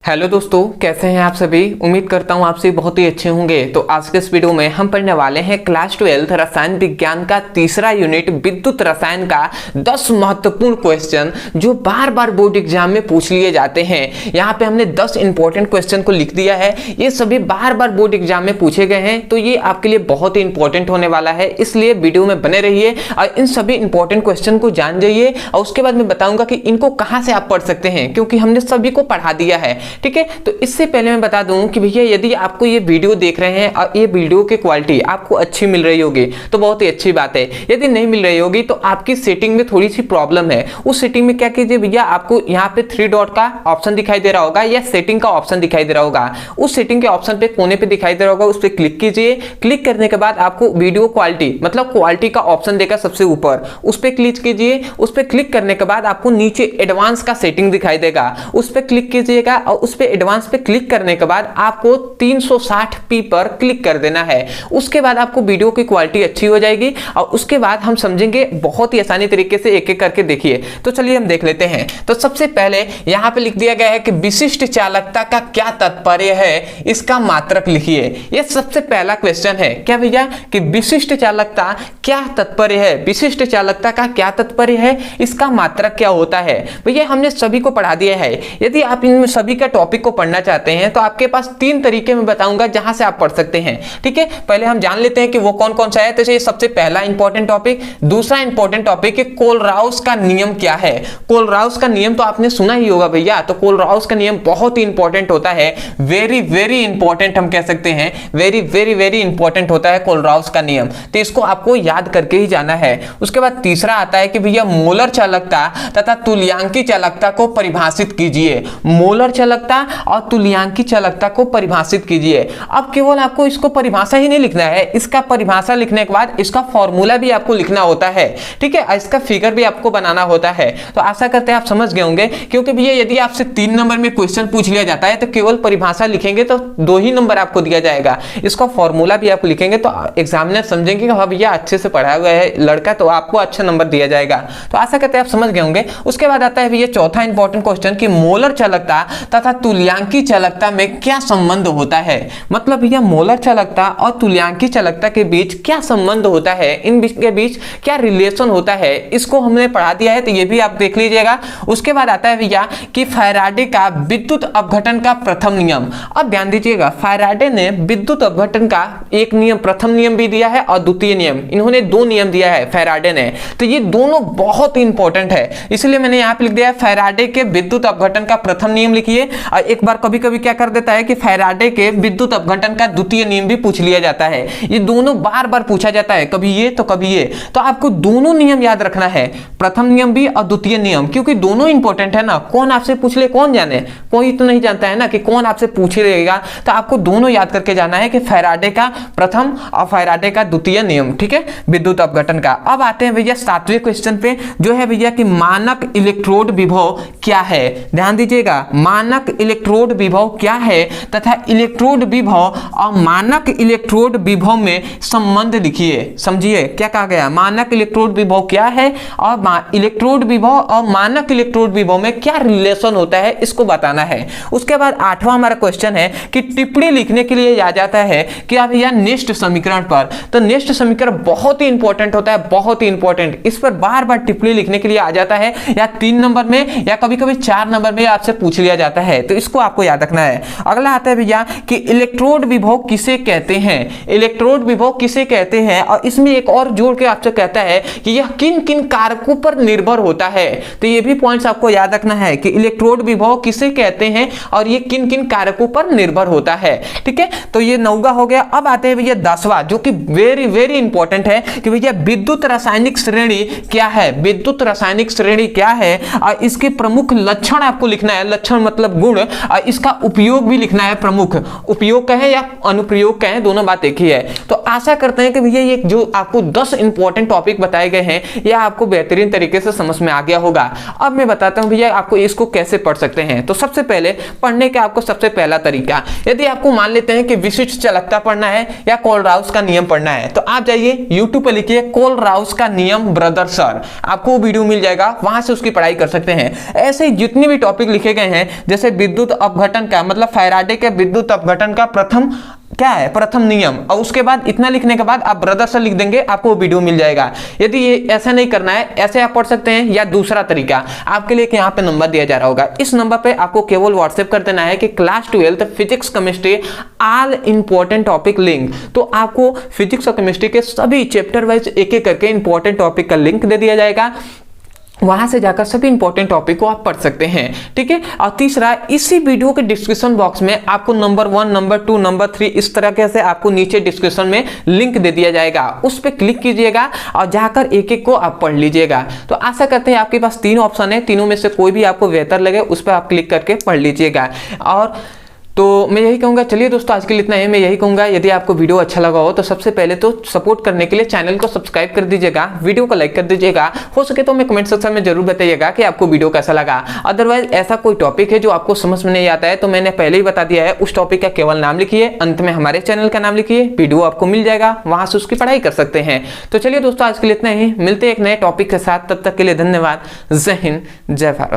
Hello दोस्तों, कैसे हैं आप सभी। उम्मीद करता हूं आप सभी बहुत ही अच्छे होंगे। तो आज के इस वीडियो में हम पढ़ने वाले हैं क्लास 12 रसायन विज्ञान का तीसरा यूनिट विद्युत रसायन का 10 महत्वपूर्ण क्वेश्चन जो बार बार बोर्ड एग्जाम में पूछ लिए जाते हैं। यहाँ पे हमने 10 इंपॉर्टेंट क्वेश्चन को लिख दिया है। ये सभी बार बार बोर्ड एग्जाम में पूछे गए हैं, तो ये आपके लिए बहुत ही इंपॉर्टेंट होने वाला है। इसलिए वीडियो में बने रहिए और इन सभी इंपॉर्टेंट क्वेश्चन को जान जाइए और उसके बाद मैं बताऊंगा कि इनको कहां से आप पढ़ सकते हैं, क्योंकि हमने सभी को पढ़ा दिया है। ठीक है, तो इससे पहले मैं बता दूं कि भैया यदि आपको ये वीडियो देख रहे हैं और ये वीडियो की क्वालिटी आपको अच्छी मिल रही होगी तो बहुत ही अच्छी बात है। यदि नहीं मिल रही होगी तो आपकी सेटिंग में थोड़ी सी प्रॉब्लम है। उस सेटिंग में क्या कीजिए भैया, आपको यहाँ पे 3 डॉट का ऑप्शन दिखाई दे रहा होगा या सेटिंग का ऑप्शन दिखाई दे रहा होगा। उस सेटिंग के ऑप्शन पे कोने पे दिखाई दे रहा होगा, उस पर क्लिक कीजिए। क्लिक करने के बाद आपको वीडियो क्वालिटी मतलब क्वालिटी का ऑप्शन देगा सबसे ऊपर, उस पर क्लिक कीजिए। उस पर क्लिक करने के बाद आपको नीचे एडवांस का सेटिंग दिखाई देगा, उस पर क्लिक कीजिएगा और उस पर एडवांस पे क्लिक करने के बाद आपको 360p पर क्लिक कर देना है। उसके बाद आपको वीडियो की क्वालिटी अच्छी हो जाएगी और उसके बाद हम समझेंगे बहुत ही आसानी तरीके से एक एक करके। देखिए तो चलिए हम देख लेते हैं। तो सबसे पहले यहां पे लिख दिया गया है कि विशिष्ट चालकता का क्या तात्पर्य है, इसका मात्रक लिखिए। यह सबसे पहला क्वेश्चन है। क्या भैया कि विशिष्ट चालकता क्या तात्पर्य है, विशिष्ट चालकता का क्या तात्पर्य है, इसका मात्रक क्या होता है। भैया हमने सभी को पढ़ा दिया है। यदि आप इन सभी का टॉपिक को पढ़ना चाहते हैं तो आपके पास 3 तरीके में बताऊंगा जहां से आप पढ़ सकते हैं। ठीक है, पहले हम जान लेते हैं कि वो कौन कौन सा है। तो ये सबसे पहला इंपॉर्टेंट टॉपिक। दूसरा इंपॉर्टेंट टॉपिक है कोलराउस का नियम क्या है। कोलराउस का नियम तो आपने सुना ही होगा भैया। तो कोलराउस का नियम बहुत ही इंपॉर्टेंट होता है, वेरी वेरी इंपॉर्टेंट हम कह सकते हैं, वेरी वेरी वेरी इंपॉर्टेंट होता है कोलराउस का नियम। तो इसको आपको याद करके ही जाना है। उसके बाद तीसरा आता है कि भैया मोलर चालकता तथा तुल्यांकी चालकता को परिभाषित कीजिए। मोलर चालकता और तुल्यांकी चालकता को परिभाषित कीजिए। अब केवल आपको इसको परिभाषा ही नहीं लिखना है, इसका परिभाषा लिखने के बाद इसका फॉर्मूला भी आपको लिखना होता है। ठीक है, इसका फिगर भी आपको बनाना होता है। तो आशा करते हैं आप समझ गए होंगे, क्योंकि भैया यदि आपसे 3 नंबर में क्वेश्चन पूछ लिया जाता है तो केवल परिभाषा लिखेंगे तो 2 ही नंबर आपको दिया जाएगा। इसका फॉर्मूला भी आप लिखेंगे तो एग्जामिनर समझेंगे कि हाँ भैया अच्छे से पढ़ाया हुआ है लड़का, तो आपको अच्छा नंबर दिया जाएगा। तो आशा करते हैं आप समझ गए होंगे। उसके बाद आता है भैया चौथा इंपॉर्टेंट क्वेश्चन कि मोलर चालकता तथा तुल्यांकी चालकता में क्या संबंध होता है। मतलब भैया मोलर चालकता और तुल्यांकी चालकता के बीच क्या संबंध होता है, इन के बीच क्या रिलेशन होता है, इसको हमने पढ़ा दिया है। तो ये भी आप देख लीजिएगा। उसके बाद आता है भैया कि फैराडे का विद्युत अपघटन का प्रथम नियम। अब ध्यान दीजिएगा, फैराडे ने विद्युत अपघटन का एक नियम, प्रथम नियम भी दिया है और द्वितीय नियम, इन्होंने 2 नियम दिया है फैराडे ने। तो ये दोनों बहुत ही इंपॉर्टेंट है, इसलिए मैंने यहाँ पे लिख दिया फैराडे के विद्युत अपघटन का प्रथम नियम लिखिए। और एक बार कभी कभी क्या कर देता है कि फैराडे के विद्युत अपघटन का द्वितीय नियम भी पूछ लिया जाता है। ये दोनों बार बार पूछा जाता है, कभी ये तो कभी ये। तो आपको दोनों नियम याद रखना है, प्रथम नियम भी और द्वितीय नियम, क्योंकि दोनों इंपॉर्टेंट है ना। कौन आपसे पूछ ले कौन जाने, कोई तो नहीं जानता है ना कि कौन आपसे पूछ लेगा। तो आपको दोनों याद करके जाना है कि फैराडे का प्रथम और फैराडे का द्वितीय नियम। ठीक है, विद्युत अपघटन का। अब आते हैं भैया 7वें क्वेश्चन पे, जो है भैया कि मानक इलेक्ट्रोड विभव क्या है। ध्यान दीजिएगा, मानक इलेक्ट्रोड विभव क्या है तथा इलेक्ट्रोड विभव और मानक इलेक्ट्रोड विभव में संबंध लिखिए। समझिए क्या कहा गया, मानक इलेक्ट्रोड विभव क्या है और इलेक्ट्रोड विभव और मानक इलेक्ट्रोड विभव में क्या रिलेशन होता है, इसको बताना है। उसके बाद 8वां हमारा क्वेश्चन है कि टिप्पणी लिखने के लिए आ जाता है कि अब यह नेस्ट समीकरण पर। तो नेस्ट समीकरण बहुत ही इंपॉर्टेंट होता है, बहुत ही इंपॉर्टेंट। इस पर बार बार टिप्पणी लिखने के लिए आ जाता है, या 3 नंबर में या कभी कभी 4 नंबर में आपसे पूछ लिया जाता है। तो इसको आपको याद रखना है। अगला आता है भैया कि इलेक्ट्रोड विभव किसे कहते हैं। इलेक्ट्रोड विभव किसे कहते हैं, और इसमें एक और जोड़ के आपसे कहता है कि यह किन किन कारकों पर निर्भर होता है। तो ये भी पॉइंट्स आपको याद रखना है कि इलेक्ट्रोड विभव किसे कहते हैं और ये किन किन कारकों पर निर्भर होता है। ठीक है, तो ये 9वां हो गया। अब आते हैं भैया 10वां, जो कि वेरी वेरी इंपॉर्टेंट है कि भैया विद्युत रासायनिक श्रेणी क्या है। विद्युत रासायनिक श्रेणी क्या है और इसके प्रमुख लक्षण आपको लिखना है। लक्षण मतलब गुण, और इसका उपयोग भी लिखना है। प्रमुख उपयोग कहें या अनुप्रयोग कहें, दोनों बात एक ही है। तो आशा करते हैं कि भैया ये जो आपको 10 इंपॉर्टेंट टॉपिक बताए गए हैं यह आपको बेहतरीन तरीके से समझ में आ गया होगा। अब मैं बताता हूं भैया आपको इसको कैसे पढ़ सकते हैं। तो सबसे पहले पढ़ने का आपको सबसे पहला तरीका, यदि आपको मान लेते हैं कि विशिष्ट चालकता पढ़ना है या कोलराउस का नियम पढ़ना है, तो आप जाइए यूट्यूब पर लिखिए कोलराउस का नियम ब्रदर सर, आपको वीडियो मिल जाएगा, वहां से उसकी पढ़ाई कर सकते हैं। ऐसे जितने भी टॉपिक लिखे गए हैं जैसे विद्युत अपघटन का, मतलब फैराडे के विद्युत अपघटन का प्रथम क्या है, प्रथम नियम। और उसके बाद इतना लिखने के बाद आप ब्रदर से लिख देंगे, आपको वीडियो मिल जाएगा। यदि ये ऐसा नहीं करना है, ऐसे आप पढ़ सकते हैं, या दूसरा तरीका आपके लिए यहाँ पे नंबर दिया जा रहा होगा, इस नंबर पे आपको केवल व्हाट्सएप कर देना है कि class 12 physics chemistry all important topic link. तो आपको फिजिक्स और केमिस्ट्री के सभी चैप्टर वाइज एक एक करके इंपॉर्टेंट टॉपिक का लिंक दे दिया जाएगा, वहां से जाकर सभी इंपॉर्टेंट टॉपिक को आप पढ़ सकते हैं, ठीक है। और तीसरा, इसी वीडियो के डिस्क्रिप्शन बॉक्स में आपको नंबर 1, नंबर 2, नंबर 3 इस तरह से आपको नीचे डिस्क्रिप्शन में लिंक दे दिया जाएगा, उस पर क्लिक कीजिएगा और जाकर एक एक को आप पढ़ लीजिएगा। तो आशा करते हैं आपके पास 3 ऑप्शन है, तीनों में से कोई भी आपको बेहतर लगे उस पर आप क्लिक करके पढ़ लीजिएगा। और तो मैं यही कहूँगा, चलिए दोस्तों आज के लिए इतना है। मैं यही कहूँगा, यदि आपको वीडियो अच्छा लगा हो तो सबसे पहले तो सपोर्ट करने के लिए चैनल को सब्सक्राइब कर दीजिएगा, वीडियो को लाइक कर दीजिएगा, हो सके तो हमें कमेंट सेक्शन में जरूर बताइएगा कि आपको वीडियो कैसा लगा। अदरवाइज ऐसा कोई टॉपिक है जो आपको समझ में नहीं आता है तो मैंने पहले ही बता दिया है, उस टॉपिक का केवल नाम लिखिए, अंत में हमारे चैनल का नाम लिखिए, वीडियो आपको मिल जाएगा, वहां से उसकी पढ़ाई कर सकते हैं। तो चलिए दोस्तों आज के लिए इतना ही, मिलते हैं एक नए टॉपिक के साथ, तब तक के लिए धन्यवाद। जय हिंद, जय भारत।